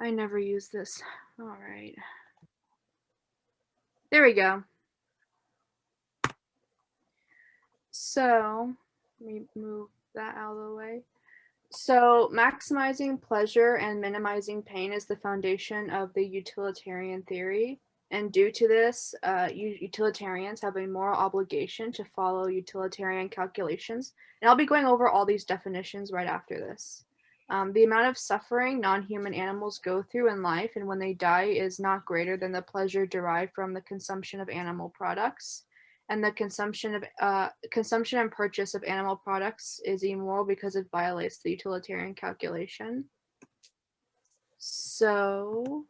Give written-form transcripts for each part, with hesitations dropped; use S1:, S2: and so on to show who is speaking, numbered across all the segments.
S1: I never use this. All right. There we go. So let me move that out of the way. So maximizing pleasure and minimizing pain is the foundation of the utilitarian theory. And due to this, utilitarians have a moral obligation to follow utilitarian calculations. And I'll be going over all these definitions right after this. The amount of suffering non-human animals go through in life and when they die is not greater than the pleasure derived from the consumption of animal products. And the consumption and purchase of animal products is immoral because it violates the utilitarian calculation. So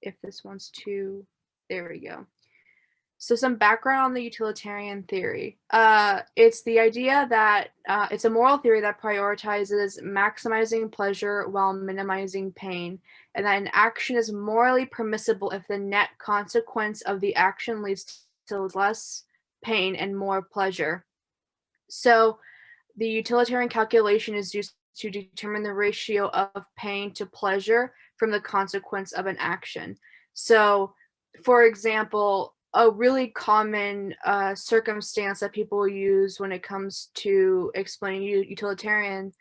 S1: if this wants to, there we go. So some background on the utilitarian theory. It's the idea that it's a moral theory that prioritizes maximizing pleasure while minimizing pain, and that an action is morally permissible if the net consequence of the action leads to less pain and more pleasure. So the utilitarian calculation is used to determine the ratio of pain to pleasure from the consequence of an action. So, for example, a really common circumstance that people use when it comes to explaining utilitarian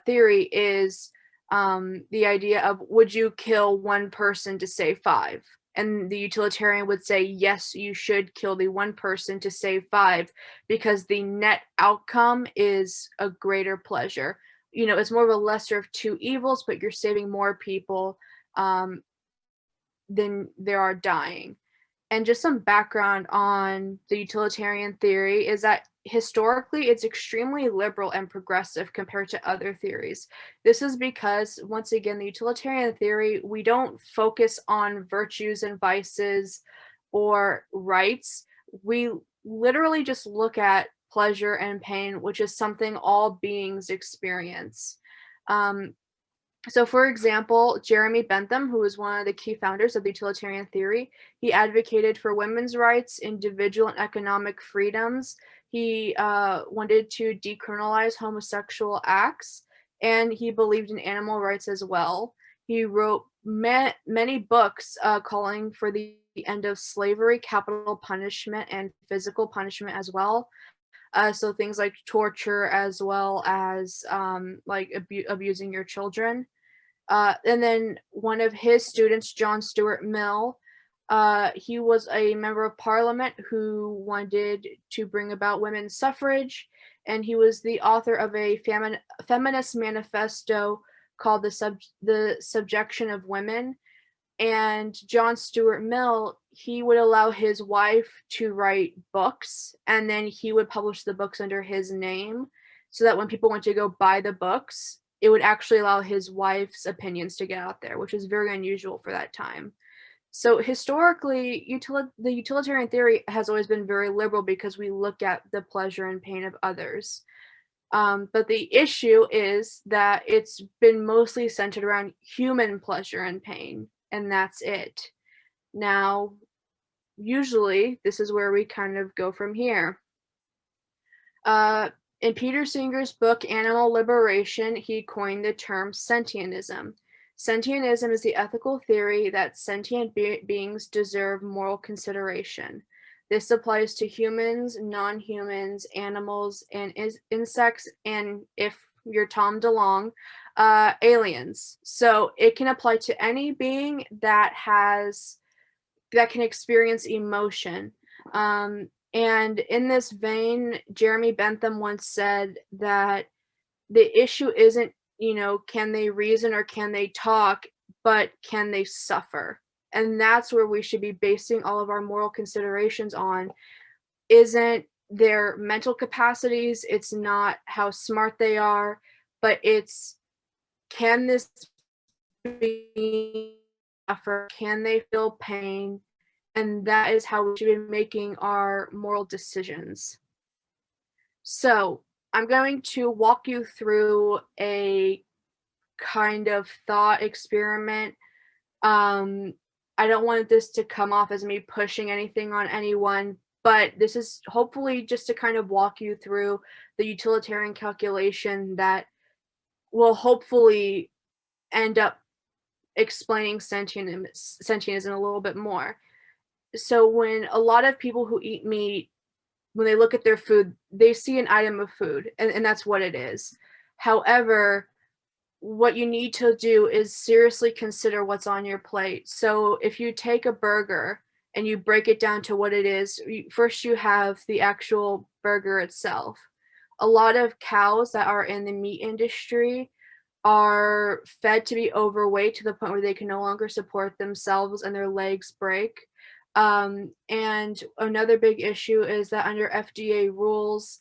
S1: theory is the idea of, would you kill one person to save five? And the utilitarian would say, yes, you should kill the one person to save five because the net outcome is a greater pleasure. You know, it's more of a lesser of two evils, but you're saving more people than there are dying. And just some background on the utilitarian theory is that historically it's extremely liberal and progressive compared to other theories. This is because, once again, the utilitarian theory, we don't focus on virtues and vices or rights. We literally just look at pleasure and pain, which is something all beings experience. So, for example, Jeremy Bentham, who was one of the key founders of the utilitarian theory, he advocated for women's rights, individual and economic freedoms. He wanted to decriminalize homosexual acts, and he believed in animal rights as well. He wrote many books calling for the end of slavery, capital punishment, and physical punishment as well. So things like torture, as well as like abusing your children. And then one of his students, John Stuart Mill, he was a member of parliament who wanted to bring about women's suffrage, and he was the author of a feminist manifesto called the Subjection of Women. And John Stuart Mill, he would allow his wife to write books, and then he would publish the books under his name, so that when people went to go buy the books, it would actually allow his wife's opinions to get out there, which is very unusual for that time. So historically, the utilitarian theory has always been very liberal because we look at the pleasure and pain of others. But the issue is that it's been mostly centered around human pleasure and pain, and that's it. Now, usually, this is where we kind of go from here. In Peter Singer's book, Animal Liberation, he coined the term Sentientism. Sentientism is the ethical theory that sentient beings deserve moral consideration. This applies to humans, non-humans, animals, and insects, and if you're Tom DeLonge, aliens. So it can apply to any being that can experience emotion. And in this vein, Jeremy Bentham once said that the issue isn't, can they reason or can they talk, but can they suffer? And that's where we should be basing all of our moral considerations on. Isn't their mental capacities, it's not how smart they are, but it's, can this be suffer? Can they feel pain? And that is how we should be making our moral decisions. So I'm going to walk you through a kind of thought experiment. I don't want this to come off as me pushing anything on anyone, but this is hopefully just to kind of walk you through the utilitarian calculation that will hopefully end up explaining sentientism a little bit more. So when a lot of people who eat meat, when they look at their food, they see an item of food, and that's what it is. However, what you need to do is seriously consider what's on your plate. So if you take a burger and you break it down to what it is, first you have the actual burger itself. A lot of cows that are in the meat industry are fed to be overweight to the point where they can no longer support themselves and their legs break. And another big issue is that under FDA rules,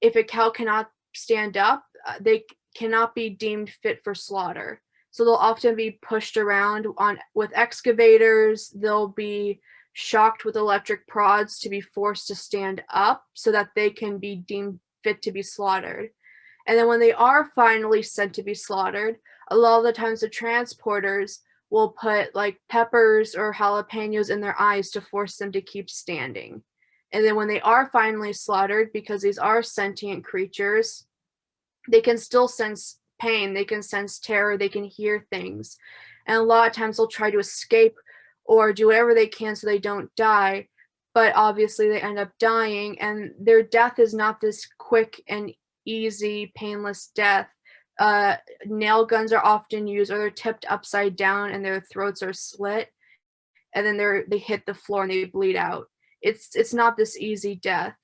S1: if a cow cannot stand up, they cannot be deemed fit for slaughter. So they'll often be pushed around with excavators. They'll be shocked with electric prods to be forced to stand up so that they can be deemed fit to be slaughtered. And then when they are finally sent to be slaughtered, a lot of the times the transporters will put like peppers or jalapenos in their eyes to force them to keep standing. And then when they are finally slaughtered, because these are sentient creatures, they can still sense pain, they can sense terror, they can hear things. And a lot of times they'll try to escape or do whatever they can so they don't die, but obviously they end up dying, and their death is not this quick and easy, painless death. Nail guns are often used, or they're tipped upside down and their throats are slit, and then they hit the floor and they bleed out. It's not this easy death.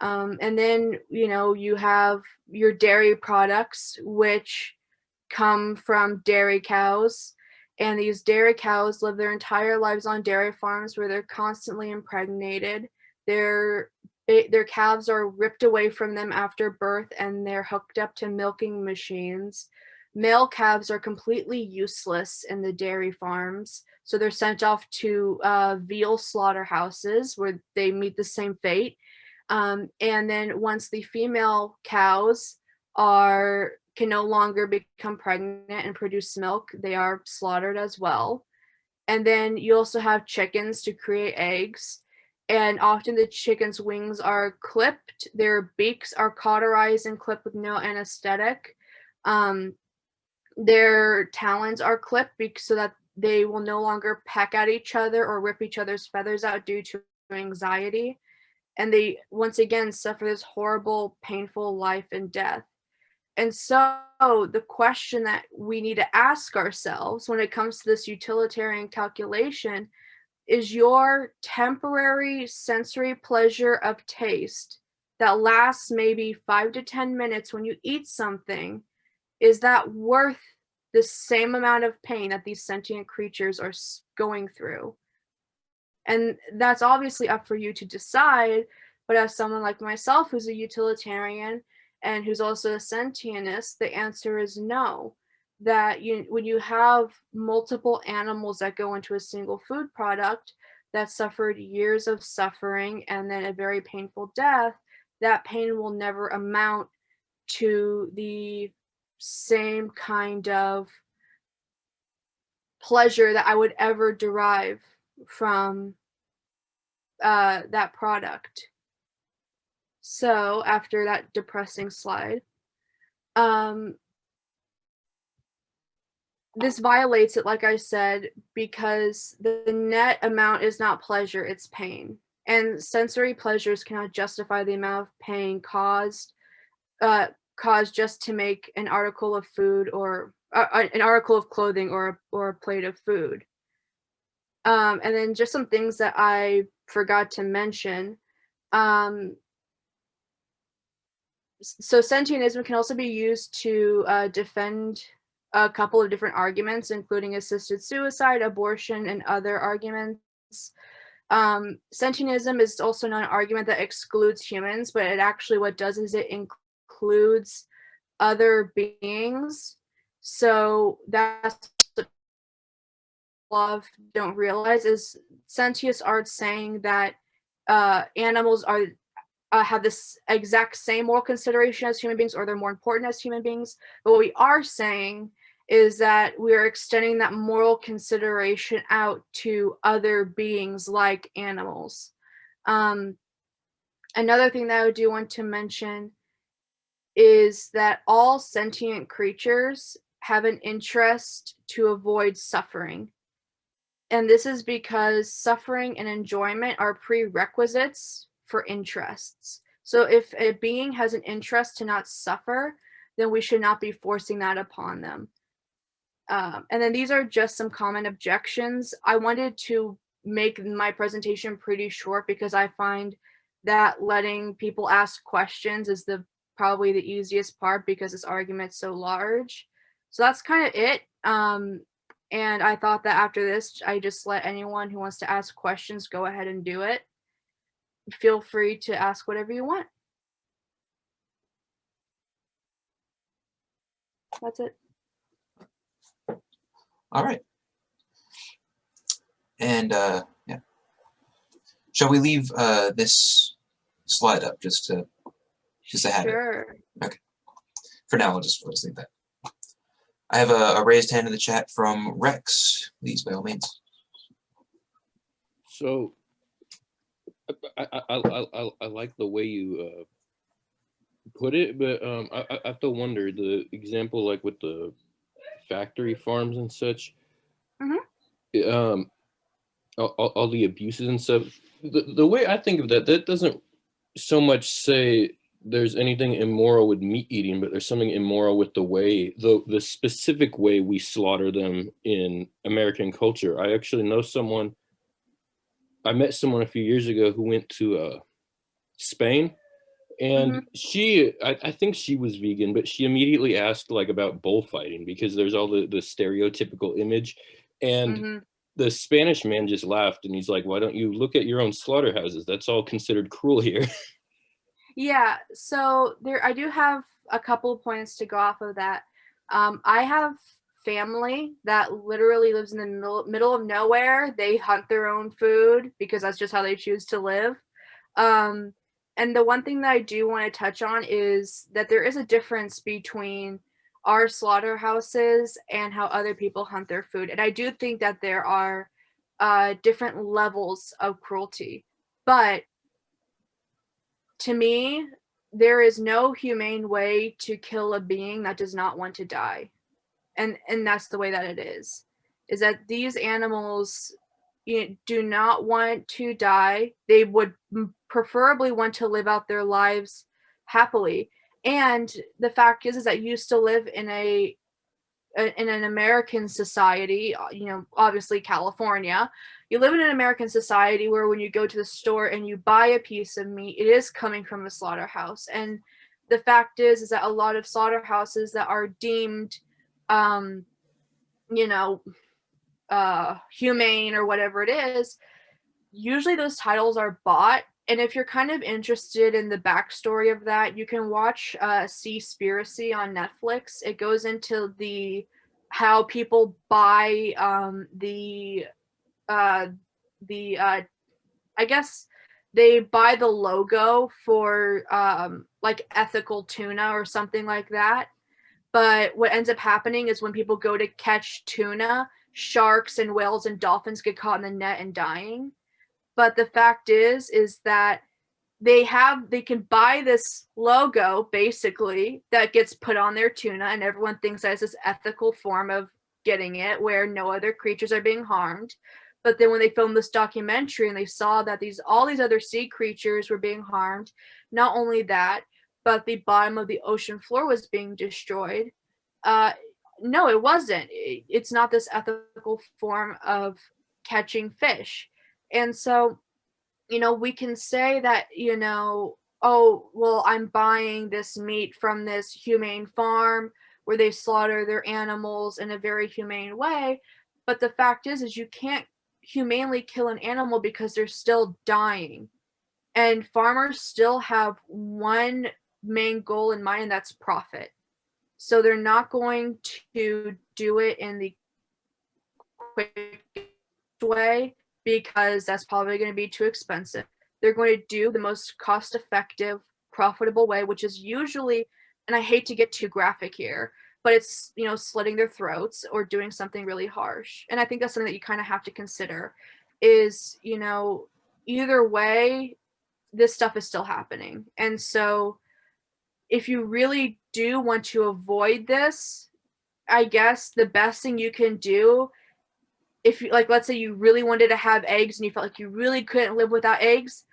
S1: And then, you have your dairy products, which come from dairy cows. And these dairy cows live their entire lives on dairy farms where they're constantly impregnated. Their calves are ripped away from them after birth and they're hooked up to milking machines. Male calves are completely useless in the dairy farms, so they're sent off to veal slaughterhouses where they meet the same fate. And then once the female cows can no longer become pregnant and produce milk, they are slaughtered as well. And then you also have chickens to create eggs. And often the chickens' wings are clipped, their beaks are cauterized and clipped with no anesthetic. Their talons are clipped so that they will no longer peck at each other or rip each other's feathers out due to anxiety. And they, once again, suffer this horrible, painful life and death. And so the question that we need to ask ourselves when it comes to this utilitarian calculation is, your temporary sensory pleasure of taste that lasts maybe 5 to 10 minutes when you eat something, is that worth the same amount of pain that these sentient creatures are going through? And that's obviously up for you to decide, but as someone like myself who's a utilitarian and who's also a sentientist, the answer is no. That when you have multiple animals that go into a single food product that suffered years of suffering and then a very painful death, that pain will never amount to the same kind of pleasure that I would ever derive from that product. So after that depressing slide, this violates it, like I said, because the net amount is not pleasure, it's pain. And sensory pleasures cannot justify the amount of pain caused just to make an article of food or an article of clothing or a plate of food. And then just some things that I forgot to mention. So sentientism can also be used to defend a couple of different arguments, including assisted suicide, abortion, and other arguments. Sentientism is also not an argument that excludes humans, but it actually, what does is it includes other beings. So that's what love don't realize, is sentients aren't saying that animals have this exact same moral consideration as human beings, or they're more important as human beings. But what we are saying is that we are extending that moral consideration out to other beings like animals. Another thing that I do want to mention is that all sentient creatures have an interest to avoid suffering. And this is because suffering and enjoyment are prerequisites for interests. So if a being has an interest to not suffer, then we should not be forcing that upon them. And then these are just some common objections. I wanted to make my presentation pretty short because I find that letting people ask questions is probably the easiest part because this argument's so large. So that's kind of it. And I thought that after this, I just let anyone who wants to ask questions go ahead and do it. Feel free to ask whatever you want. That's it.
S2: All right. And yeah, shall we leave this slide up just to have it?
S1: Sure.
S2: Okay. For now, we'll just leave that. I have a raised hand in the chat from Rex. Please, by all means.
S3: So, I like the way you put it, but I have to wonder, the example like with the factory farms and such, all the abuses and stuff. The way I think of that doesn't so much say there's anything immoral with meat eating, but there's something immoral with the way, the specific way we slaughter them in American culture. I actually know someone, I met someone a few years ago who went to Spain, and I think she was vegan, but she immediately asked like about bullfighting because there's all the stereotypical image, and the Spanish man just laughed and he's like, why don't you look at your own slaughterhouses? That's all considered cruel here.
S1: Yeah, so I do have a couple of points to go off of that. I have family that literally lives in the middle of nowhere. They hunt their own food because that's just how they choose to live. And the one thing that I do want to touch on is that there is a difference between our slaughterhouses and how other people hunt their food. And I do think that there are different levels of cruelty. But to me, there is no humane way to kill a being that does not want to die. And that's the way that it is that these animals do not want to die. They would preferably want to live out their lives happily. And the fact is that you still live in an American society, obviously California. You live in an American society where when you go to the store and you buy a piece of meat, it is coming from a slaughterhouse. And the fact is that a lot of slaughterhouses that are deemed, humane or whatever it is, usually those titles are bought. And if you're kind of interested in the backstory of that, you can watch Seaspiracy on Netflix. It goes into how people buy I guess they buy the logo for like ethical tuna or something like that. But what ends up happening is when people go to catch tuna, sharks and whales and dolphins get caught in the net and dying. But the fact is that they can buy this logo basically that gets put on their tuna, and everyone thinks that it's this ethical form of getting it where no other creatures are being harmed. But then when they filmed this documentary and they saw that all these other sea creatures were being harmed, not only that, but the bottom of the ocean floor was being destroyed. No, it wasn't. It's not this ethical form of catching fish. And so, we can say that, oh, well, I'm buying this meat from this humane farm where they slaughter their animals in a very humane way. But the fact is you can't humanely kill an animal because they're still dying. And farmers still have one main goal in mind, and that's profit. So they're not going to do it in the quick way because that's probably going to be too expensive. They're going to do the most cost-effective, profitable way, which is usually, and I hate to get too graphic here, but it's, slitting their throats or doing something really harsh. And I think that's something that you kind of have to consider is, either way, this stuff is still happening. And so if you really do want to avoid this, I guess the best thing you can do, if you, like, let's say you really wanted to have eggs and you felt like you really couldn't live without eggs,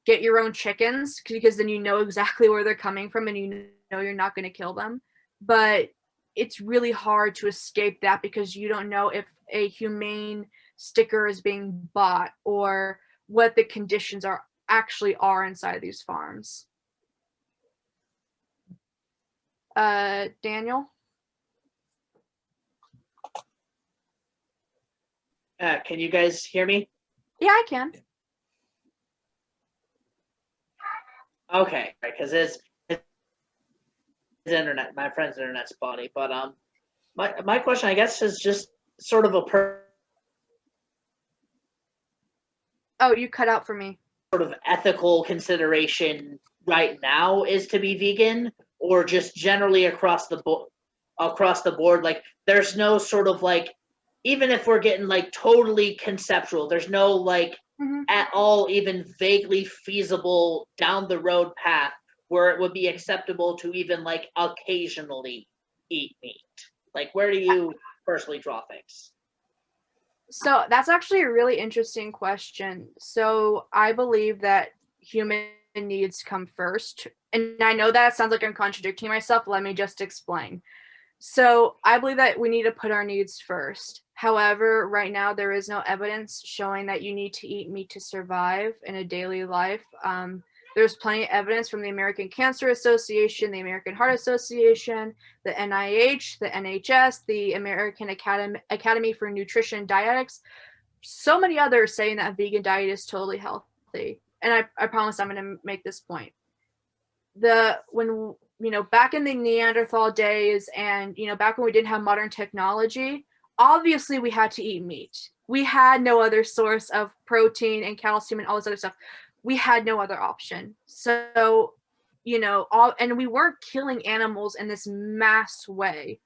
S1: get your own chickens, because then you know exactly where they're coming from and you know you're not going to kill them. But it's really hard to escape that because you don't know if a humane sticker is being bought or what the conditions actually are inside these farms. Daniel?
S4: Can you guys hear me?
S1: Yeah, I can.
S4: Okay, because his internet, my friend's internet's spotty. But my question, I guess, is just sort of a
S1: Oh, you cut out for me.
S4: sort of ethical consideration right now is to be vegan, or just generally across the board. Like, there's no sort of like, even if we're getting like totally conceptual, there's no like at all even vaguely feasible down the road path where it would be acceptable to even like occasionally eat meat. Like, where do you personally draw things?
S1: So that's actually a really interesting question. So I believe that human needs come first. And I know that sounds like I'm contradicting myself. Let me just explain. So I believe that we need to put our needs first. However, right now there is no evidence showing that you need to eat meat to survive in a daily life. There's plenty of evidence from the American Cancer Association, the American Heart Association, the NIH, the NHS, the American Academy for Nutrition and Dietetics, so many others saying that a vegan diet is totally healthy. And I promise I'm going to make this point. When back in the Neanderthal days and, back when we didn't have modern technology, obviously we had to eat meat. We had no other source of protein and calcium and all this other stuff. We had no other option. So, and we weren't killing animals in this mass way.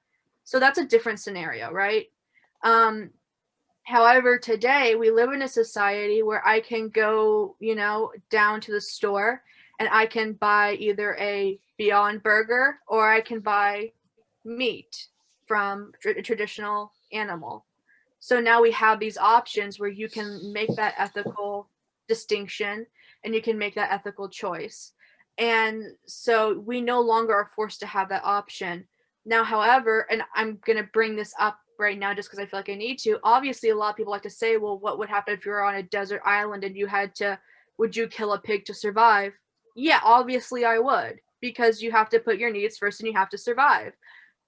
S1: So that's a different scenario, right? However, today we live in a society where I can go, down to the store and I can buy either a Beyond Burger or I can buy meat from a traditional animal. So now we have these options where you can make that ethical distinction and you can make that ethical choice. And so we no longer are forced to have that option. Now, however, and I'm going to bring this up right now just because I feel like I need to, obviously a lot of people like to say, well, what would happen if you were on a desert island and would you kill a pig to survive? Yeah, obviously I would, because you have to put your needs first and you have to survive.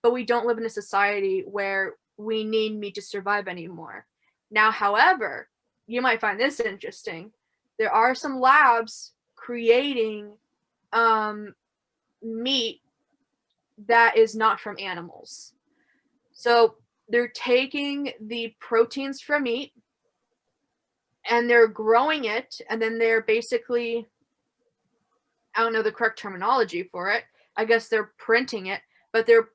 S1: But we don't live in a society where we need meat to survive anymore. Now, however, you might find this interesting. There are some labs creating meat that is not from animals. So they're taking the proteins from meat and they're growing it, and then they're basically, I don't know the correct terminology for it, I guess they're printing it, but they're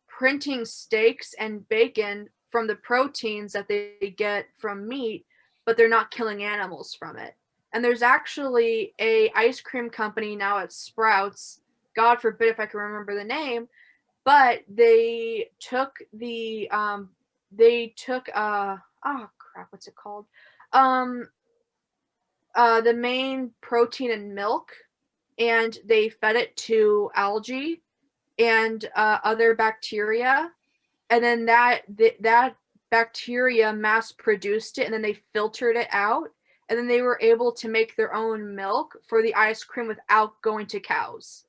S1: printing steaks and bacon from the proteins that they get from meat, but they're not killing animals from it. And there's actually a ice cream company now at Sprouts, God forbid if I can remember the name, but they took the what's it called? The main protein in milk, and they fed it to algae and other bacteria, and then that bacteria mass produced it, and then they filtered it out, and then they were able to make their own milk for the ice cream without going to cows.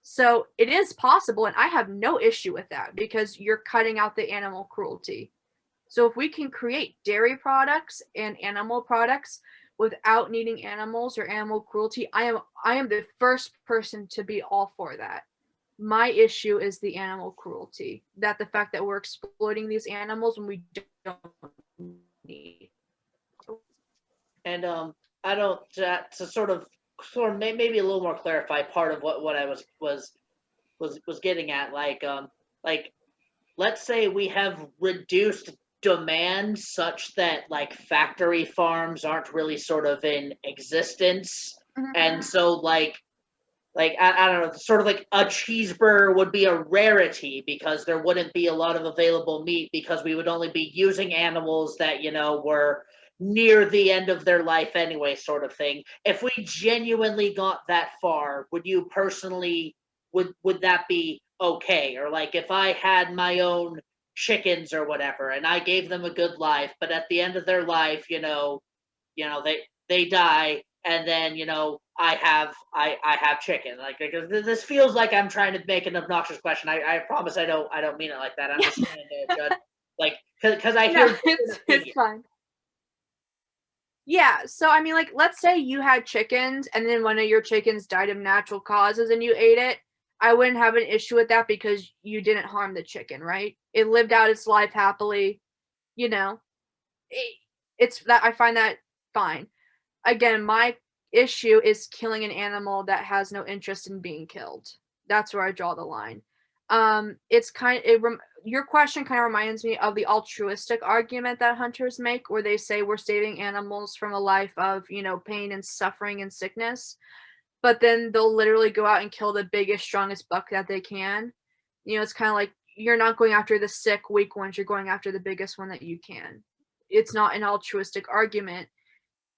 S1: So it is possible, and I have no issue with that because you're cutting out the animal cruelty. So if we can create dairy products and animal products without needing animals or animal cruelty, I am the first person to be all for that. My issue is the animal cruelty, that the fact that we're exploiting these animals when we don't need.
S4: And I don't, to sort of maybe a little more clarify part of what I was getting at, like let's say we have reduced demand such that like factory farms aren't really sort of in existence, and so like like I don't know, sort of like a cheeseburger would be a rarity because there wouldn't be a lot of available meat because we would only be using animals that, were near the end of their life anyway, sort of thing. If we genuinely got that far, would you personally, would that be okay? Or like if I had my own chickens or whatever and I gave them a good life, but at the end of their life, they die, and then I have chicken. Like this feels like I'm trying to make an obnoxious question. I promise I don't mean it like that. I'm just trying to judge, like, because I hear
S1: No, it's fine. Yeah, so I mean, like, let's say you had chickens and then one of your chickens died of natural causes and you ate it. I wouldn't have an issue with that because you didn't harm the chicken, right? It lived out its life happily, it's that I find that fine. Again, my issue is killing an animal that has no interest in being killed. That's where I draw the line. Your question kind of reminds me of the altruistic argument that hunters make, where they say we're saving animals from a life of, pain and suffering and sickness, but then they'll literally go out and kill the biggest, strongest buck that they can. It's kind of like you're not going after the sick, weak ones, you're going after the biggest one that you can. It's not an altruistic argument.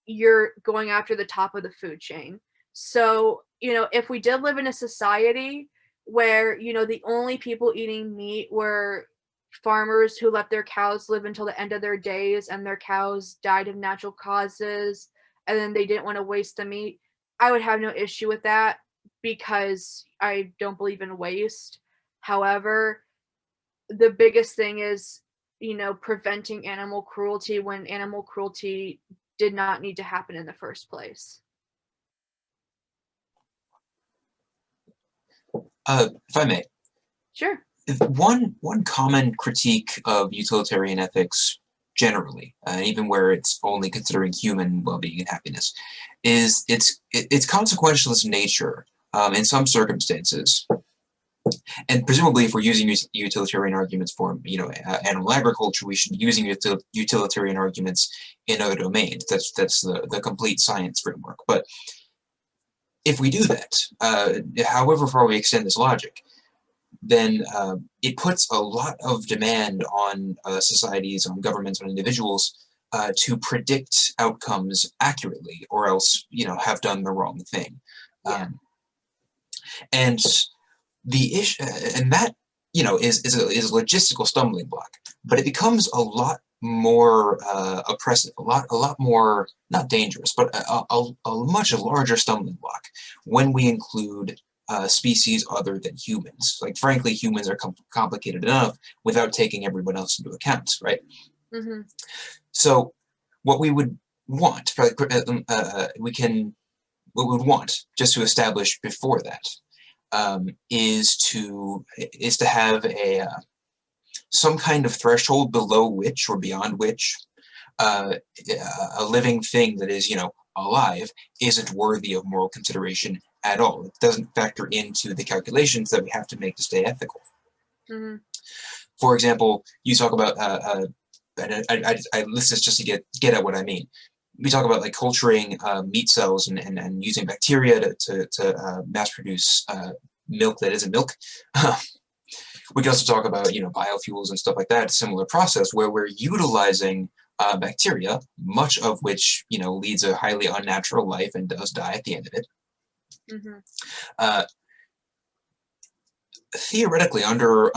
S1: You're going after the top of the food chain. So, if we did live in a society where, the only people eating meat were farmers who let their cows live until the end of their days and their cows died of natural causes and then they didn't want to waste the meat, I would have no issue with that because I don't believe in waste. However, the biggest thing is, preventing animal cruelty when animal cruelty did not need to happen in the first place.
S2: If I may.
S1: Sure.
S2: One common critique of utilitarian ethics generally, even where it's only considering human well-being and happiness, is its consequentialist nature in some circumstances. And presumably, if we're using utilitarian arguments for animal agriculture, we should be using utilitarian arguments in other domains. That's the complete science framework. But if we do that, however far we extend this logic, then it puts a lot of demand on societies, on governments, on individuals to predict outcomes accurately, or else have done the wrong thing.
S1: Yeah.
S2: And the issue, and that is a logistical stumbling block, but it becomes a lot more oppressive, a lot more not dangerous, but a much larger stumbling block when we include species other than humans. Like, frankly, humans are complicated enough without taking everyone else into account, right?
S1: Mm-hmm.
S2: So, what we would want, what we would want, just to establish before that, is to have some kind of threshold below which or beyond which a living thing that is alive isn't worthy of moral consideration at all. It doesn't factor into the calculations that we have to make to stay ethical.
S1: Mm-hmm.
S2: For example, you talk about I list this just to get at what I mean. We talk about like culturing meat cells and using bacteria to mass produce milk that isn't milk. We can also talk about biofuels and stuff like that. Similar process where we're utilizing bacteria, much of which leads a highly unnatural life and does die at the end of it. Mm-hmm. Theoretically, under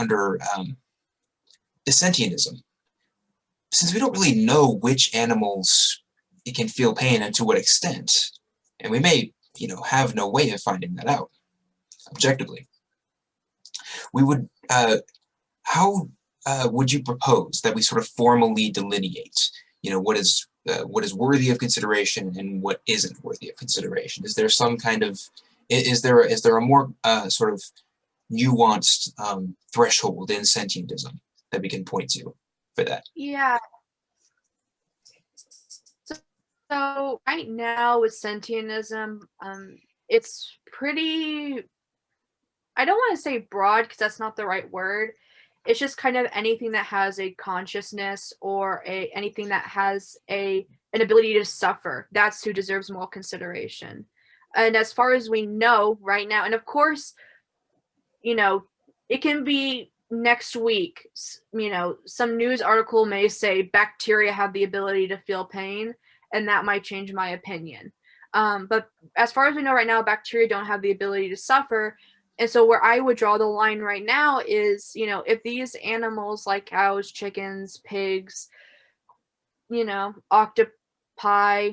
S2: Sentientism, since we don't really know which animals it can feel pain and to what extent, and we may have no way of finding that out objectively, we would how would you propose that we sort of formally delineate what is worthy of consideration and what isn't worthy of consideration? Is there some kind of is there a more sort of nuanced threshold in sentientism that we can point to for that?
S1: Yeah. So right now with sentientism, it's pretty, I don't want to say broad because that's not the right word. It's just kind of anything that has a consciousness or anything that has an ability to suffer. That's who deserves moral consideration. And as far as we know right now, and of course, you know, it can be next week, you know, some news article may say bacteria have the ability to feel pain, and that might change my opinion. But as far as we know right now, bacteria don't have the ability to suffer. And so where I would draw the line right now is, you know, if these animals like cows, chickens, pigs, you know, octopi,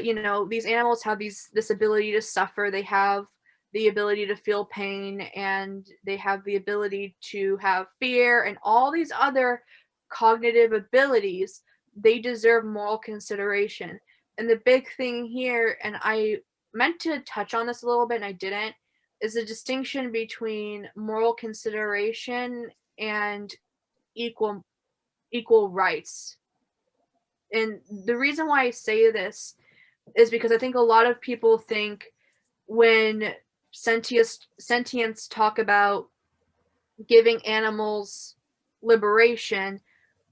S1: you know, these animals have this ability to suffer. They have the ability to feel pain, and they have the ability to have fear and all these other cognitive abilities. They deserve moral consideration. And the big thing here, and I meant to touch on this a little bit and I didn't, is the distinction between moral consideration and equal rights. And the reason why I say this is because I think a lot of people think when sentients talk about giving animals liberation,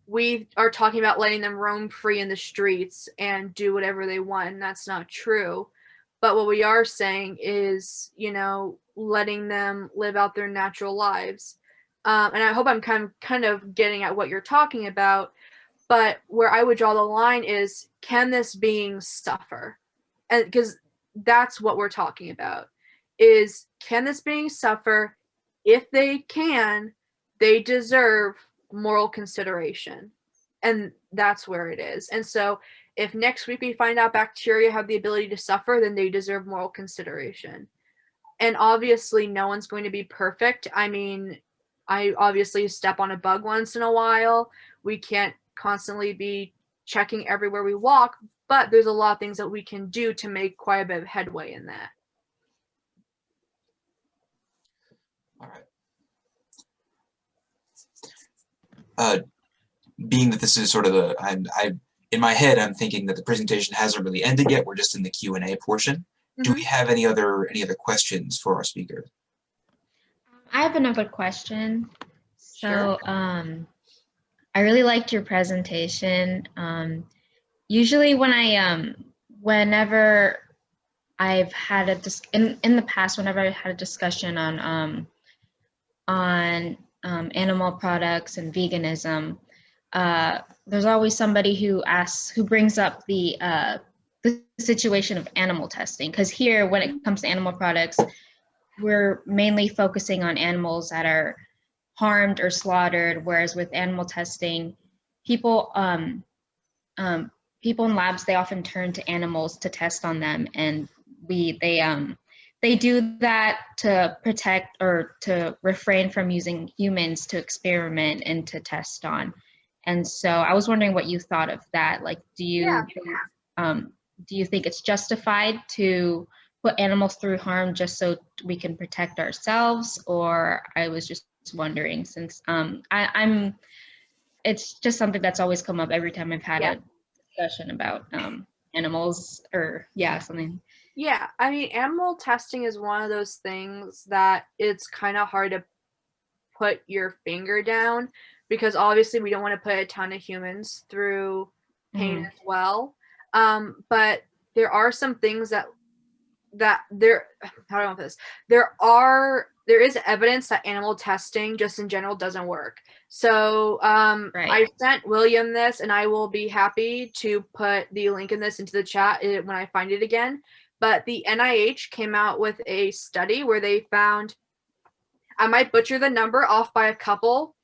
S1: we are talking about letting them roam free in the streets and do whatever they want, and that's not true. But what we are saying is, you know, letting them live out their natural lives. And I hope I'm kind of getting at what you're talking about. But where I would draw the line is, can this being suffer? And because that's what we're talking about, is can this being suffer? If they can, they deserve moral consideration. And that's where it is. And so if next week we find out bacteria have the ability to suffer, then they deserve moral consideration. And obviously no one's going to be perfect. I mean, I obviously step on a bug once in a while. We can't constantly be checking everywhere we walk, but there's a lot of things that we can do to make quite a bit of headway in that.
S2: All right. Being that this is sort of in my head, I'm thinking that the presentation hasn't really ended yet. We're just in the Q&A portion. Mm-hmm. Do we have any other questions for our speaker?
S5: I have another question.
S1: Sure.
S5: So, I really liked your presentation. Usually whenever I've had in the past, whenever I had a discussion on animal products and veganism, there's always somebody who brings up the situation of animal testing. Because here, when it comes to animal products, we're mainly focusing on animals that are harmed or slaughtered, whereas with animal testing, people in labs, they often turn to animals to test on them, and they do that to protect or to refrain from using humans to experiment and to test on. And so I was wondering what you thought of that. Like, do you think it's justified to put animals through harm just so we can protect ourselves? Or I was just wondering, since it's just something that's always come up every time I've had a discussion about animals or something.
S1: Yeah, I mean, animal testing is one of those things that it's kind of hard to put your finger down, because obviously we don't want to put a ton of humans through pain as well. But there are some things that there, how do I want this? There is evidence that animal testing just in general doesn't work. So
S5: Right.
S1: I sent William this, and I will be happy to put the link in this into the chat when I find it again. But the NIH came out with a study where they found, I might butcher the number off by a couple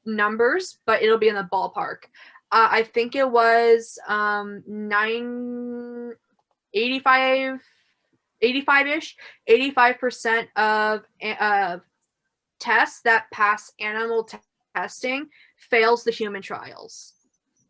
S1: numbers, but it'll be in the ballpark. I think it was 85-ish, 85% of tests that pass animal testing fails the human trials.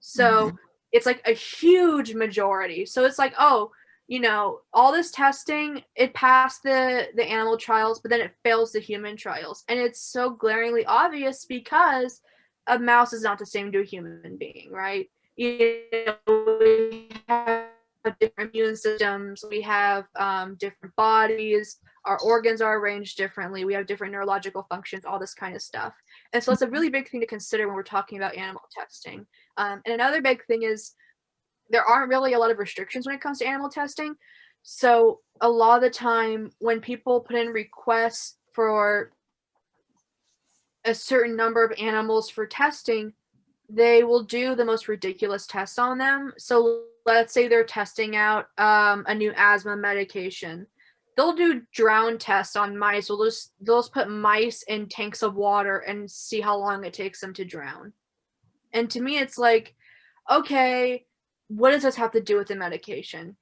S1: So it's like a huge majority. So it's like, oh, you know, all this testing, it passed the animal trials, but then it fails the human trials. And it's so glaringly obvious because a mouse is not the same to a human being, right? You know, we have different immune systems, we have different bodies, our organs are arranged differently, we have different neurological functions, all this kind of stuff. And so it's a really big thing to consider when we're talking about animal testing. And another big thing is there aren't really a lot of restrictions when it comes to animal testing. So a lot of the time when people put in requests for a certain number of animals for testing, they will do the most ridiculous tests on them. So let's say they're testing out a new asthma medication. They'll do drown tests on mice. They'll just put mice in tanks of water and see how long it takes them to drown. And to me, it's like, okay, what does this have to do with the medication?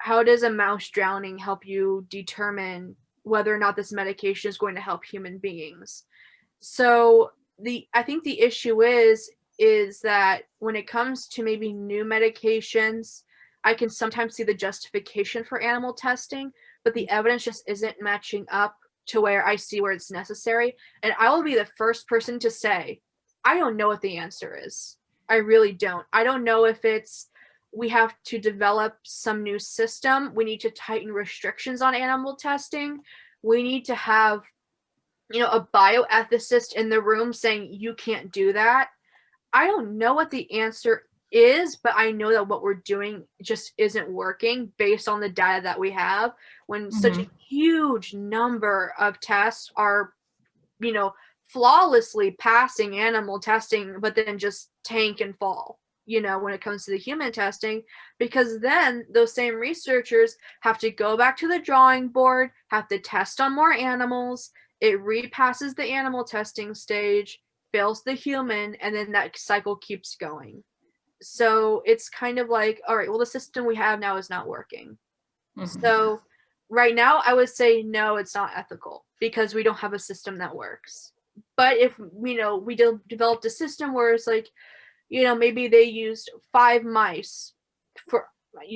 S1: How does a mouse drowning help you determine whether or not this medication is going to help human beings? So I think the issue is that when it comes to maybe new medications, I can sometimes see the justification for animal testing, but the evidence just isn't matching up to where I see where it's necessary. And I will be the first person to say, I don't know what the answer is. I really don't. I don't know if it's we have to develop some new system. We need to tighten restrictions on animal testing. We need to have, a bioethicist in the room saying you can't do that. I don't know what the answer is, but I know that what we're doing just isn't working based on the data that we have when such a huge number of tests are, flawlessly passing animal testing, but then just tank and fall, when it comes to the human testing, because then those same researchers have to go back to the drawing board, have to test on more animals. It repasses the animal testing stage, fails the human, and then that cycle keeps going. So it's kind of like, all right, well, the system we have now is not working. So right now, I would say, no, it's not ethical because we don't have a system that works. But if, we developed a system where it's like, maybe they used 5 mice for,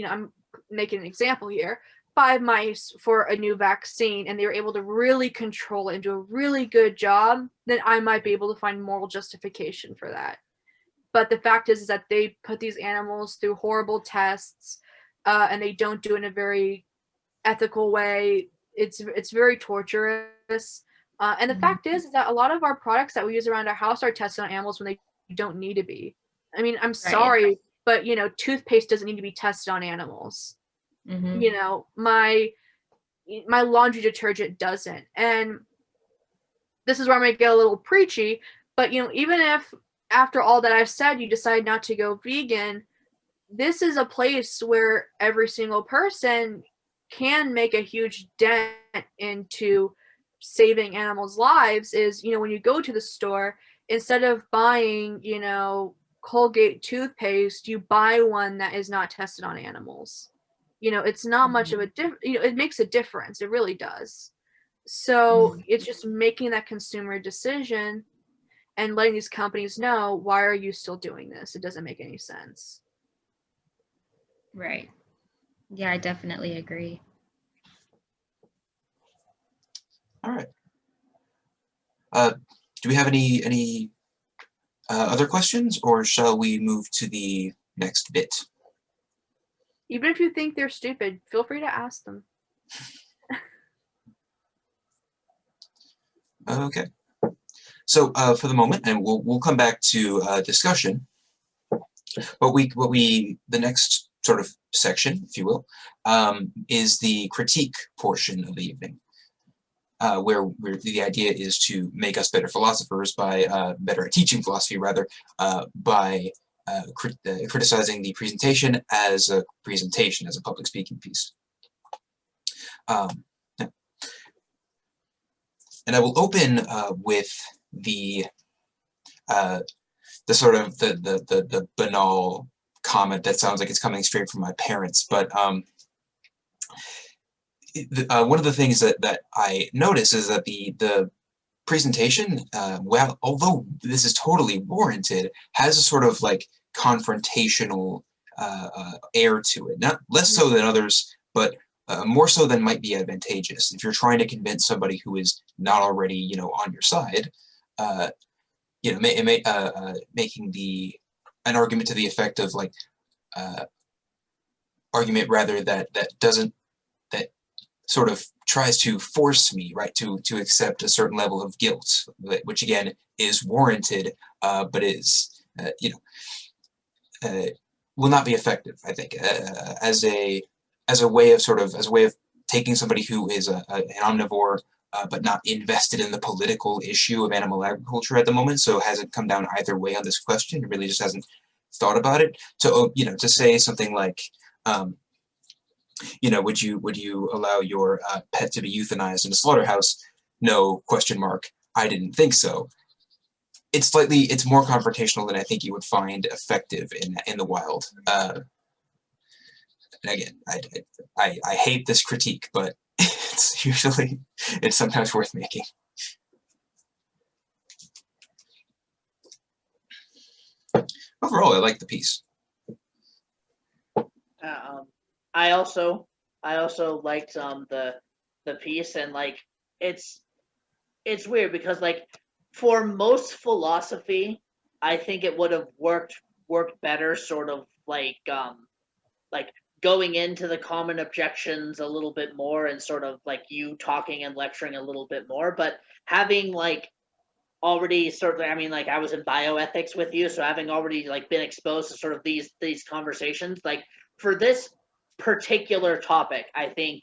S1: I'm making an example here, 5 mice for a new vaccine, and they were able to really control it and do a really good job, then I might be able to find moral justification for that. But the fact is that they put these animals through horrible tests, and they don't do it in a very ethical way. It's very torturous. And the fact is that a lot of our products that we use around our house are tested on animals when they don't need to be. I mean, I'm sorry, but toothpaste doesn't need to be tested on animals. My laundry detergent doesn't. And this is where I might get a little preachy, but even if after all that I've said you decide not to go vegan, this is a place where every single person can make a huge dent into saving animals' lives. Is when you go to the store, instead of buying Colgate toothpaste, you buy one that is not tested on animals. It's not much of a it makes a difference. It really does. So it's just making that consumer decision and letting these companies know, why are you still doing this? It doesn't make any sense.
S5: Right. Yeah, I definitely agree.
S2: All right. Do we have any other questions, or shall we move to the next bit?
S1: Even if you think they're stupid, feel free to ask them.
S2: Okay. So for the moment, and we'll come back to discussion, but the next sort of section, if you will, is the critique portion of the evening, where the idea is to make us better philosophers by better at teaching philosophy, rather, by criticizing the presentation as a public speaking piece. And I will open with the sort of the banal comment that sounds like it's coming straight from my parents, but one of the things that I notice is that the presentation, well, although this is totally warranted, has a sort of like confrontational air to it. Not less so than others, but more so than might be advantageous. If you're trying to convince somebody who is not already, on your side, making an argument to the effect of like argument rather that sort of tries to force me, right, to accept a certain level of guilt, which again is warranted, but is will not be effective, I think, as a as a way of taking somebody who is an omnivore, but not invested in the political issue of animal agriculture at the moment, so hasn't come down either way on this question, it really just hasn't thought about it, to say something like, would you allow your pet to be euthanized in a slaughterhouse? No, question mark, I didn't think so. It's more confrontational than I think you would find effective in the wild. And again, I hate this critique, but it's sometimes worth making. Overall, I like the piece.
S4: I also liked the piece, and like it's weird because like for most philosophy, I think it would have worked better, sort of like going into the common objections a little bit more, and sort of like you talking and lecturing a little bit more, but having like already sort of, I mean, like I was in bioethics with you, so having already like been exposed to sort of these conversations, like for this particular topic, I think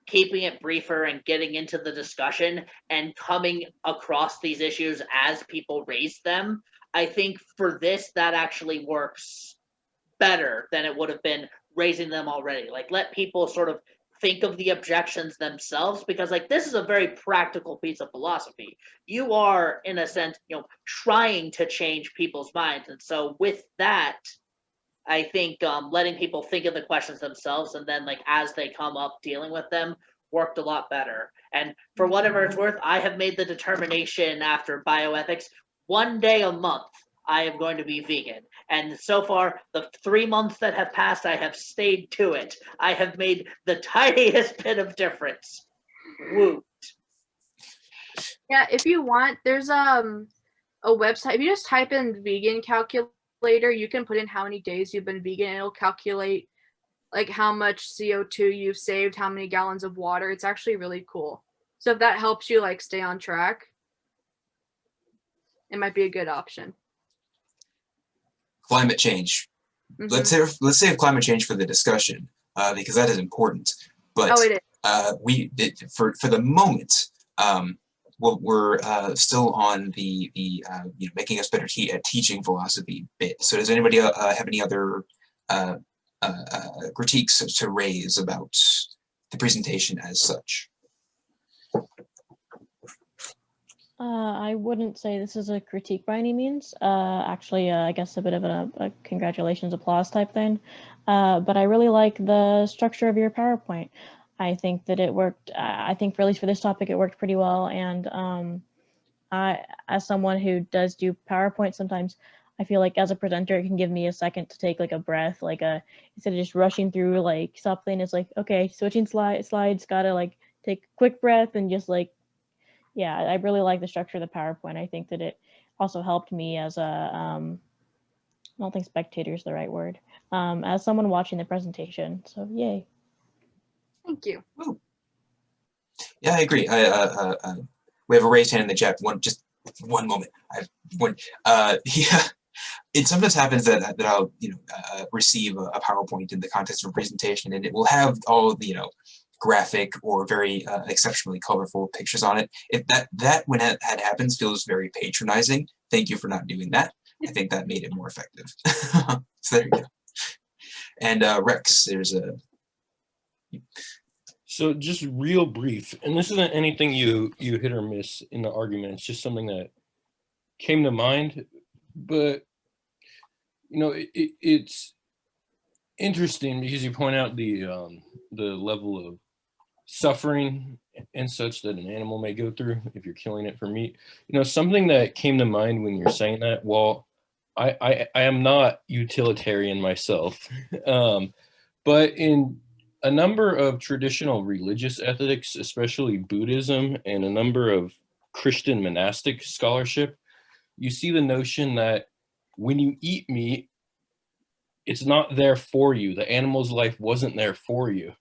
S4: keeping it briefer and getting into the discussion and coming across these issues as people raise them, I think for this that actually works better than it would have been raising them already. Like let people sort of think of the objections themselves, because like this is a very practical piece of philosophy. You are in a sense, trying to change people's minds, and so with that, I think letting people think of the questions themselves, and then like as they come up dealing with them, worked a lot better. And for whatever it's worth, I have made the determination after bioethics, one day a month I am going to be vegan. And so far, the 3 months that have passed, I have stayed to it. I have made the tiniest bit of difference. Woo.
S1: Yeah, if you want, there's a website. If you just type in vegan calculator, you can put in how many days you've been vegan, and it'll calculate like how much CO2 you've saved, how many gallons of water. It's actually really cool. So if that helps you like stay on track, it might be a good option.
S2: Climate change.
S1: Mm-hmm.
S2: Let's save climate change for the discussion, because that is important. But
S1: it is.
S2: For the moment, we're still on the making us better at teaching philosophy bit. So does anybody have any other critiques to raise about the presentation as such?
S6: I wouldn't say this is a critique by any means. Actually, I guess a bit of a congratulations, applause type thing. But I really like the structure of your PowerPoint. I think that it worked. I think at least for this topic, it worked pretty well. And as someone who does do PowerPoint, sometimes I feel like as a presenter, it can give me a second to take like a breath, instead of just rushing through like something. It's like, okay, switching slides, gotta like take a quick breath and just like. Yeah, I really like the structure of the PowerPoint. I think that it also helped me as a, I don't think spectator is the right word, as someone watching the presentation. So yay.
S1: Thank you.
S2: Ooh. Yeah, I agree. We have a raised hand in the chat. Just one moment. Yeah. It sometimes happens that I'll receive a PowerPoint in the context of a presentation, and it will have all of the graphic or very exceptionally colorful pictures on it. If that when that happens feels very patronizing. Thank you for not doing that. I think that made it more effective. So there you go. And Rex, there's a.
S3: So just real brief, and this isn't anything you hit or miss in the argument. It's just something that came to mind, but it's interesting because you point out the level of suffering and such that an animal may go through if you're killing it for meat. Something that came to mind when you're saying that, while I am not utilitarian myself, but in a number of traditional religious ethics, especially Buddhism and a number of Christian monastic scholarship, you see the notion that when you eat meat, it's not there for you. The animal's life wasn't there for you.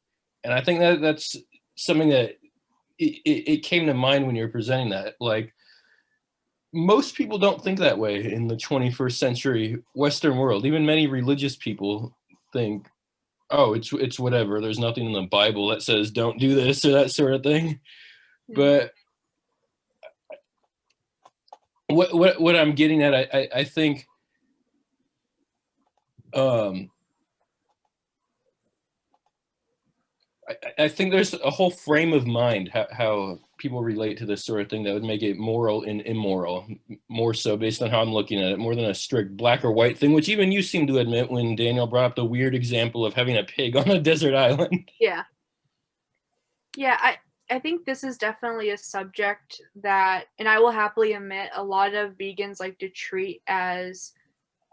S3: And I think that's something that it came to mind when you were presenting that. Like, most people don't think that way in the 21st century Western world. Even many religious people think, oh, it's whatever. There's nothing in the Bible that says don't do this or that sort of thing. But what I'm getting at, I think I think there's a whole frame of mind how people relate to this sort of thing that would make it moral and immoral, more so based on how I'm looking at it, more than a strict black or white thing, which even you seem to admit when Daniel brought up the weird example of having a pig on a desert island.
S1: Yeah. Yeah, I think this is definitely a subject that, and I will happily admit, a lot of vegans like to treat as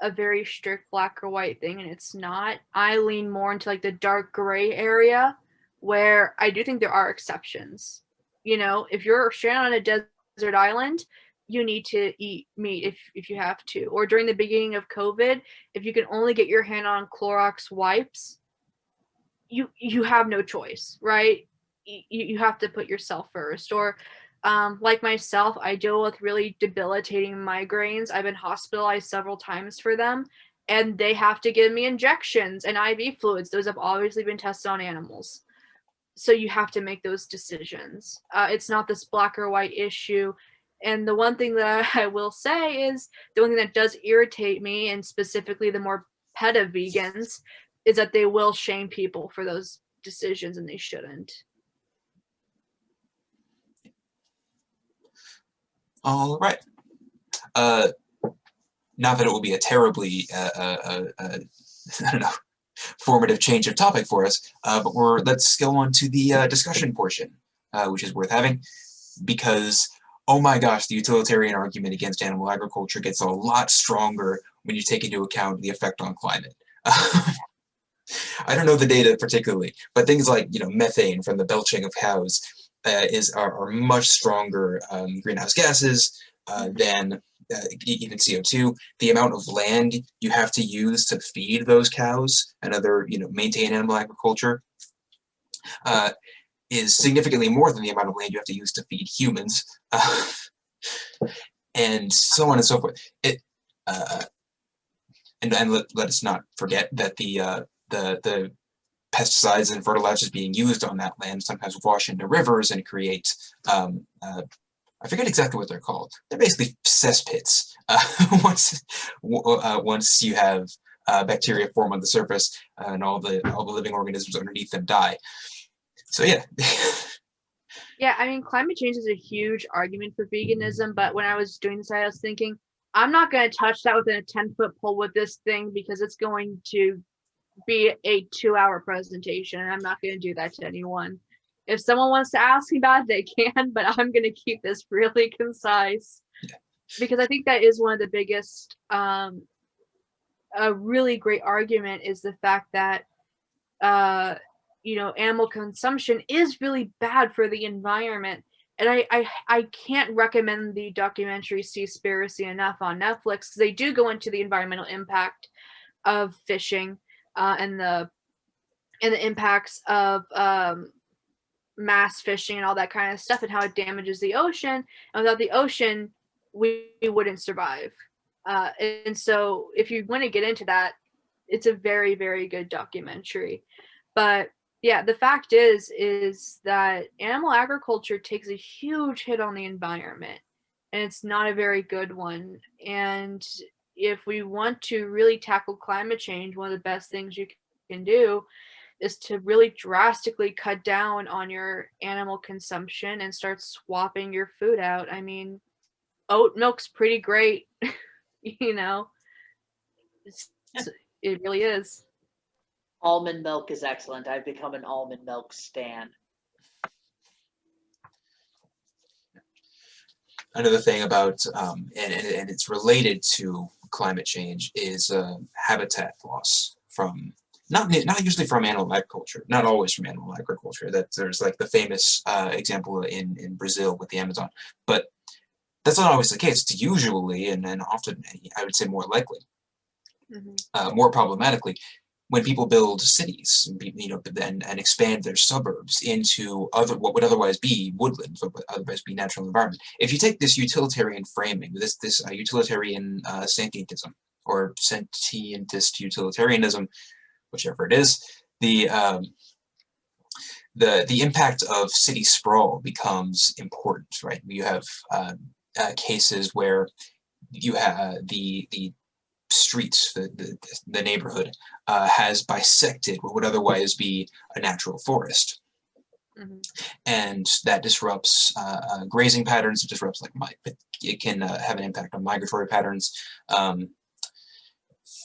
S1: a very strict black or white thing, and it's not. I lean more into like the dark gray area, where I do think there are exceptions. You know, if you're stranded on a desert island, you need to eat meat if you have to. Or during the beginning of COVID, if you can only get your hand on Clorox wipes, you have no choice, right? You have to put yourself first. Or like myself, I deal with really debilitating migraines. I've been hospitalized several times for them, and they have to give me injections and IV fluids. Those have obviously been tested on animals. So you have to make those decisions. It's not this black or white issue. And the one thing that I will say is the one thing that does irritate me, and specifically the more PETA vegans, is that they will shame people for those decisions, and they shouldn't.
S2: All right. Not that it will be a terribly, I don't know, formative change of topic for us, but let's go on to the discussion portion, which is worth having, because, oh my gosh, the utilitarian argument against animal agriculture gets a lot stronger when you take into account the effect on climate. I don't know the data particularly, but things like, you know, methane from the belching of cows are much stronger greenhouse gases than even CO2. The amount of land you have to use to feed those cows and other, you know, maintain animal agriculture is significantly more than the amount of land you have to use to feed humans, and so on and so forth. And let us not forget that the pesticides and fertilizers being used on that land sometimes wash into rivers and create I forget exactly what they're called. They're basically cesspits. Once you have bacteria form on the surface and all the living organisms underneath them die. So yeah.
S1: Yeah, I mean, climate change is a huge argument for veganism, but when I was doing this, I was thinking, I'm not going to touch that within a 10-foot pole with this thing, because it's going to be a 2-hour presentation, and I'm not going to do that to anyone. If someone wants to ask me about it, they can, but I'm going to keep this really concise, because I think that is one of the biggest, a really great argument is the fact that, you know, animal consumption is really bad for the environment. And I can't recommend the documentary Seaspiracy enough on Netflix, because they do go into the environmental impact of fishing and the impacts of mass fishing and all that kind of stuff, and how it damages the ocean. And without the ocean, we wouldn't survive. And so if you want to get into that, it's a very, very good documentary. But yeah, the fact is that animal agriculture takes a huge hit on the environment, and it's not a very good one. And if we want to really tackle climate change, one of the best things you can do is to really drastically cut down on your animal consumption and start swapping your food out. I mean, oat milk's pretty great, you know, it really is.
S4: Almond milk is excellent. I've become an almond milk stan.
S2: Another thing about, and it's related to climate change, is habitat loss from, not usually from animal agriculture, not always from animal agriculture. That there's like the famous example in Brazil with the Amazon, but that's not always the case. It's usually, and often, I would say more likely, more problematically, when people build cities, you know, and expand their suburbs into what would otherwise be woodlands, what would otherwise be natural environment. If you take this utilitarian framing, this utilitarian Sentientism, or sentientist utilitarianism, whichever it is, the impact of city sprawl becomes important, right? You have cases where you have the streets, the neighborhood has bisected what would otherwise be a natural forest. And that disrupts grazing patterns. It disrupts it can have an impact on migratory patterns.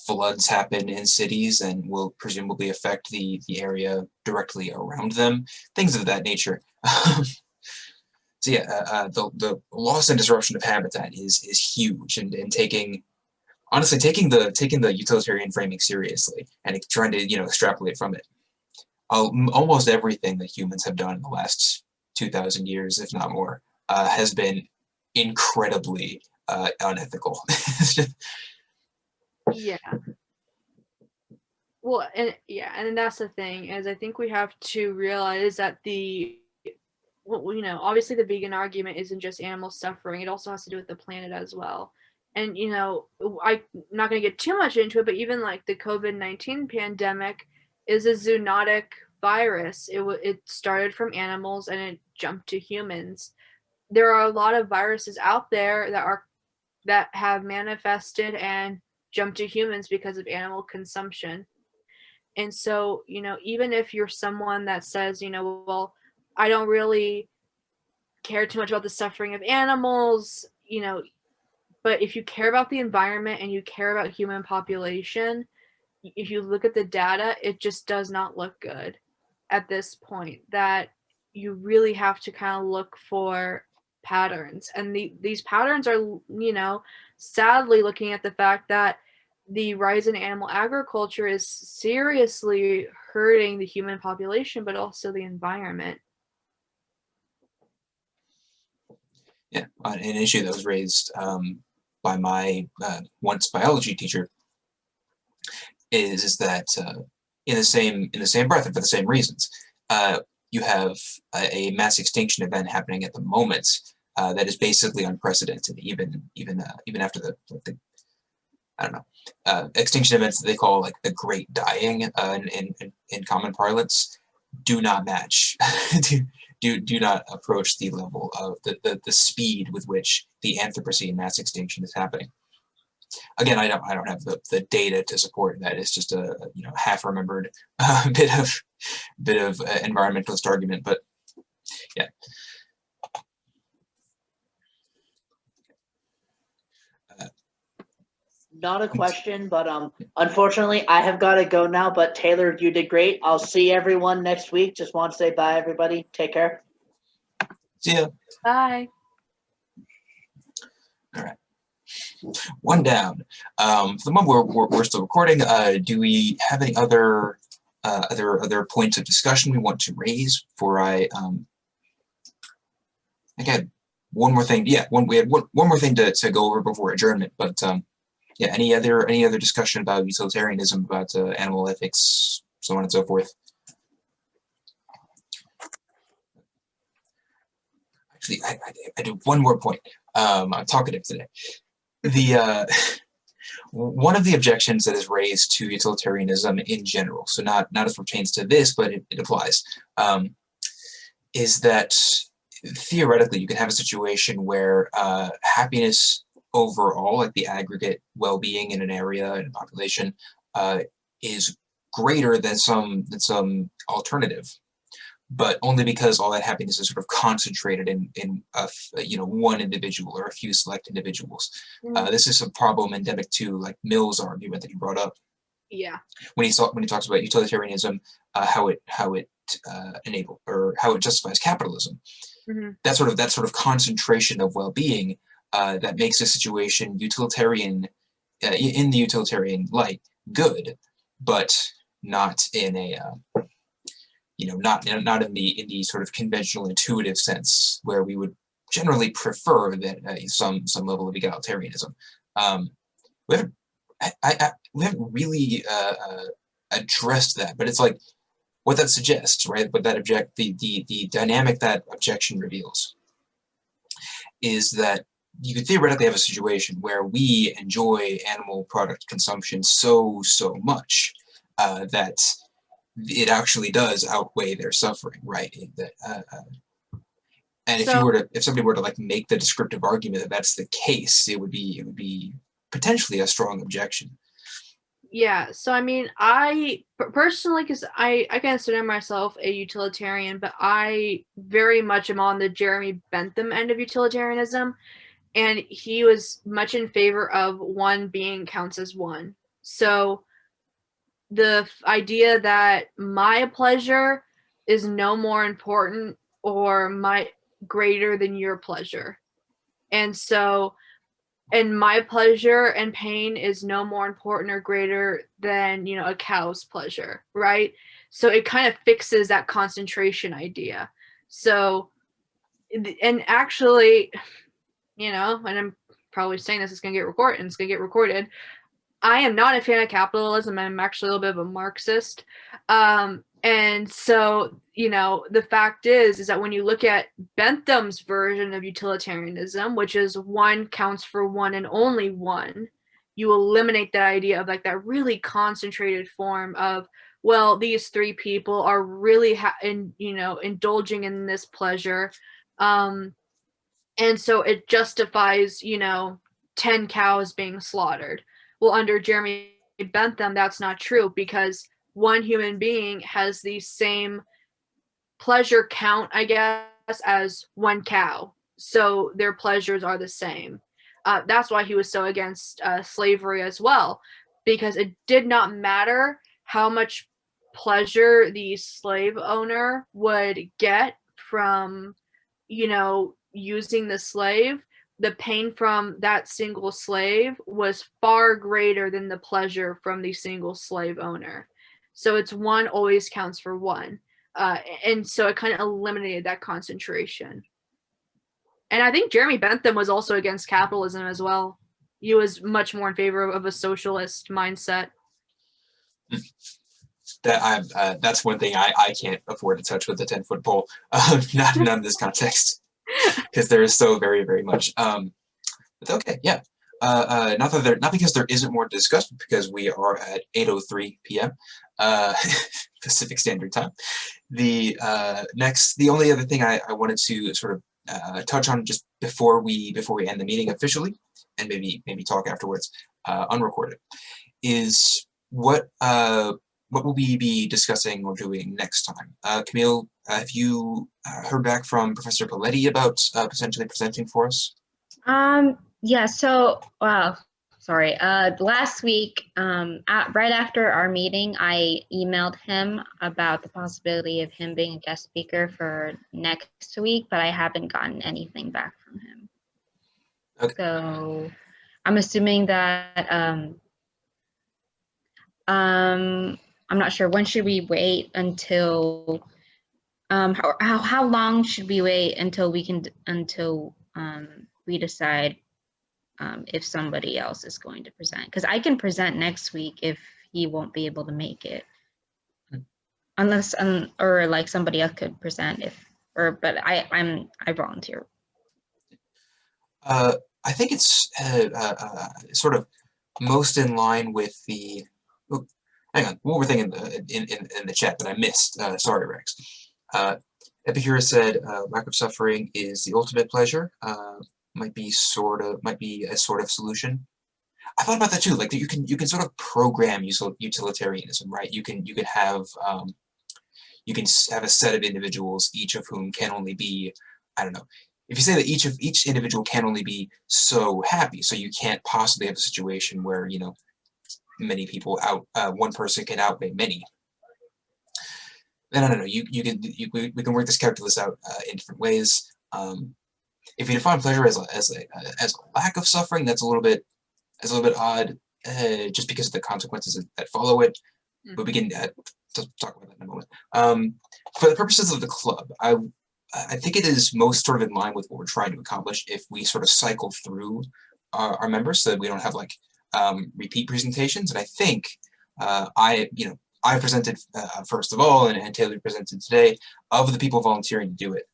S2: Floods happen in cities and will presumably affect the area directly around them. Things of that nature. So yeah, the loss and disruption of habitat is huge, and honestly taking the utilitarian framing seriously and trying to extrapolate from it. Almost everything that humans have done in the last 2,000 years, if not more, has been incredibly unethical.
S1: Yeah. Well, and that's the thing, is I think we have to realize that obviously the vegan argument isn't just animal suffering, it also has to do with the planet as well. And I'm not going to get too much into it, but even like the COVID-19 pandemic is a zoonotic virus. It started from animals and it jumped to humans. There are a lot of viruses out there that have manifested and jumped to humans because of animal consumption. And so, even if you're someone that says, well, I don't really care too much about the suffering of animals, but if you care about the environment and you care about human population, if you look at the data, it just does not look good at this point. That you really have to kind of look for patterns. And these patterns are, sadly looking at the fact that the rise in animal agriculture is seriously hurting the human population, but also the environment.
S2: Yeah, an issue that was raised by my once biology teacher is that in the same breath and for the same reasons, you have a mass extinction event happening at the moment that is basically unprecedented, even after the I don't know, extinction events that they call like the Great Dying in common parlance do not match, do not approach the level of the speed with which the Anthropocene mass extinction is happening. Again, I don't have the data to support that. It's just a half-remembered bit of environmentalist argument, but yeah.
S4: Not a question, but unfortunately, I have got to go now. But Taylor, you did great. I'll see everyone next week. Just want to say bye, everybody. Take care.
S2: See ya.
S1: Bye.
S2: All right. One down. For the moment we're still recording, do we have any other points of discussion we want to raise before I think I had one more thing. Yeah, we had one more thing to go over before adjournment, but yeah, any other discussion about utilitarianism, about animal ethics, so on and so forth? Actually, I do one more point. I'm talkative today. One of the objections that is raised to utilitarianism in general, so not as pertains to this, but it applies, is that theoretically you can have a situation where happiness overall, like the aggregate well-being in an area and population, is greater than some alternative, but only because all that happiness is sort of concentrated in one individual or a few select individuals. This is a problem endemic to like Mill's argument that he brought up.
S1: Yeah.
S2: When he talks about utilitarianism, how it justifies capitalism.
S1: Mm-hmm.
S2: That sort of concentration of well-being that makes a situation utilitarian in the utilitarian light good, but not in a not in the sort of conventional intuitive sense where we would generally prefer that some level of egalitarianism. We haven't really addressed that, but it's like what that suggests, right? But that the dynamic that objection reveals is that you could theoretically have a situation where we enjoy animal product consumption so much that it actually does outweigh their suffering, right? And if
S1: So-
S2: if somebody were to like make the descriptive argument that that's the case, it would be potentially a strong objection.
S1: Yeah, so I mean, I personally, because I consider myself a utilitarian, but I very much am on the Jeremy Bentham end of utilitarianism, and he was much in favor of one being counts as one. So the idea that my pleasure is no more important or my greater than your pleasure, and so. And my pleasure and pain is no more important or greater than, you know, a cow's pleasure, right? So it kind of fixes that concentration idea. So, and actually, you know, and I'm probably saying this is going to get recorded, and it's going to get recorded. I am not a fan of capitalism. I'm actually a little bit of a Marxist. And so, you know, the fact is that when you look at Bentham's version of utilitarianism, which is one counts for one and only one, you eliminate the idea of like that really concentrated form of, well, these three people are really, indulging in this pleasure. And so it justifies, 10 cows being slaughtered. Well, under Jeremy Bentham, that's not true, because one human being has the same pleasure count, I guess, as one cow. So their pleasures are the same. That's why he was so against slavery as well, because it did not matter how much pleasure the slave owner would get from, using the slave. The pain from that single slave was far greater than the pleasure from the single slave owner. So it's one always counts for one. And so it kind of eliminated that concentration. And I think Jeremy Bentham was also against capitalism as well. He was much more in favor of a socialist mindset.
S2: That's one thing I can't afford to touch with the 10-foot pole. Not in this context, because there is so very, very much. But okay, yeah. Not because there isn't more to discuss, but because we are at 8:03 p.m. Pacific Standard Time. The only other thing I wanted to sort of touch on just before we end the meeting officially, and maybe talk afterwards, unrecorded, is what will we be discussing or doing next time? Camille, have you heard back from Professor Paletti about potentially presenting for us?
S5: Yeah, so, sorry, last week, right after our meeting, I emailed him about the possibility of him being a guest speaker for next week, but I haven't gotten anything back from him.
S2: Okay.
S5: So I'm assuming that, I'm not sure, when should we wait until, how long should we wait until we decide if somebody else is going to present? Because I can present next week if he won't be able to make it, unless or like somebody else could present but I volunteer.
S2: I think it's sort of most in line with the. Oh, hang on, one more thing in the chat that I missed. Sorry, Rex. Epicurus said, "Lack of suffering is the ultimate pleasure." Might be a sort of solution. I thought about that too. Like you can sort of program utilitarianism, right? You can have a set of individuals, each of whom can only be, I don't know. If you say that each individual can only be so happy, so you can't possibly have a situation where many people one person can outweigh many. Then I don't know. We can work this calculus out in different ways. If you define pleasure as a lack of suffering, that's a little bit odd, just because of the consequences that follow it. But we can talk about that in a moment. For the purposes of the club, I think it is most sort of in line with what we're trying to accomplish if we sort of cycle through our members so that we don't have like repeat presentations. And I think I presented first of all, and Taylor presented today, of the people volunteering to do it.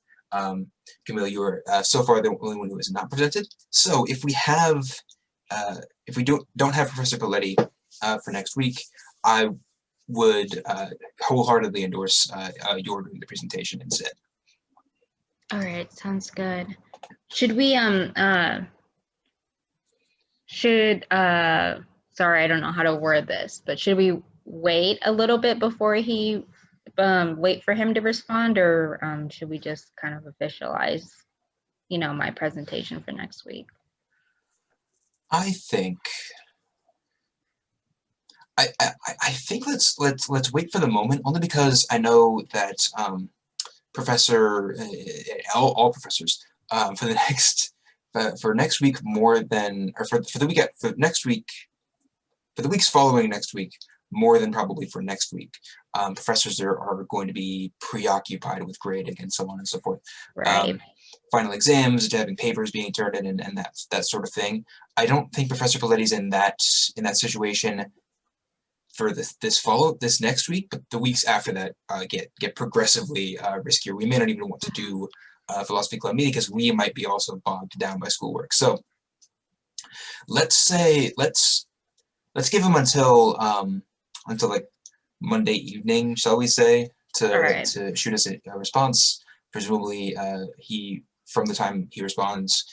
S2: Camille, you are so far the only one who has not presented. So if we don't have Professor Paletti for next week, I would wholeheartedly endorse your doing the presentation instead.
S5: All right, sounds good. Should we sorry, I don't know how to word this, but should we wait a little bit before he wait for him to respond, or should we just kind of officialize, you know, my presentation for next week?
S2: I think let's wait for the moment, only because I know that all professors for the next for next week more than, or for the week for next week, for the weeks following next week more than probably for next week, professors are going to be preoccupied with grading and so on and so forth.
S5: Right.
S2: Final exams, having papers being turned in, and that sort of thing. I don't think Professor Paletti's in that situation for this next week, but the weeks after that get progressively riskier. We may not even want to do philosophy club meeting because we might be also bogged down by schoolwork. So let's give them until like Monday evening, shall we say, to shoot us a response. Presumably, from the time he responds,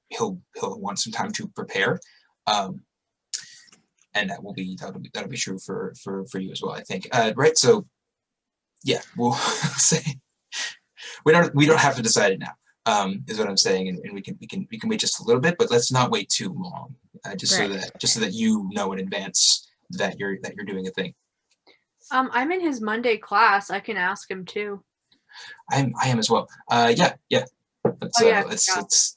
S2: he'll want some time to prepare, and that'll be true for you as well, I think. Right? So, yeah, we'll say we don't have to decide it now. Is what I'm saying, and we can wait just a little bit, but let's not wait too long, just so that you know in advance that you're doing a thing.
S1: I'm in his Monday class. I can ask him too.
S2: I am as well. Yeah.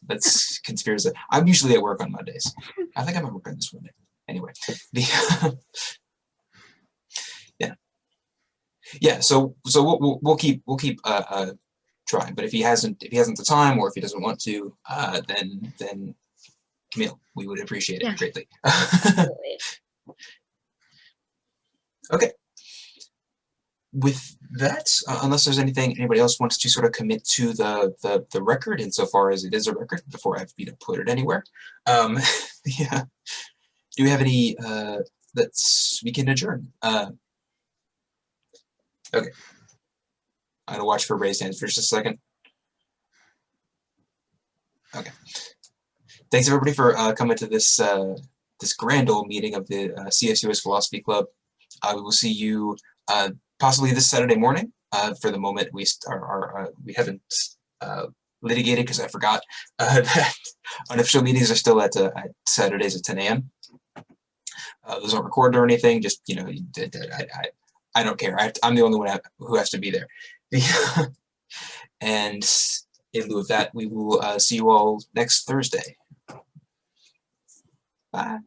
S2: Let's conspiracy. I'm usually at work on Mondays. I think I'm at work on this Monday. Anyway, yeah. So we'll keep trying. But if he hasn't the time, or if he doesn't want to, then Camille, we would appreciate it greatly. Okay. With that, unless there's anybody else wants to sort of commit to the record insofar as it is a record before I have to put it anywhere. Yeah. Do we have any we can adjourn? Okay. I'm gonna watch for raised hands for just a second. Okay. Thanks everybody for coming to this this grand old meeting of the CSUS Philosophy Club. We will see you possibly this Saturday morning. For the moment, we haven't litigated because I forgot that unofficial meetings are still at Saturdays at 10 a.m. Those aren't recorded or anything. Just I don't care. I'm the only one who has to be there. And in lieu of that, we will see you all next Thursday. Bye.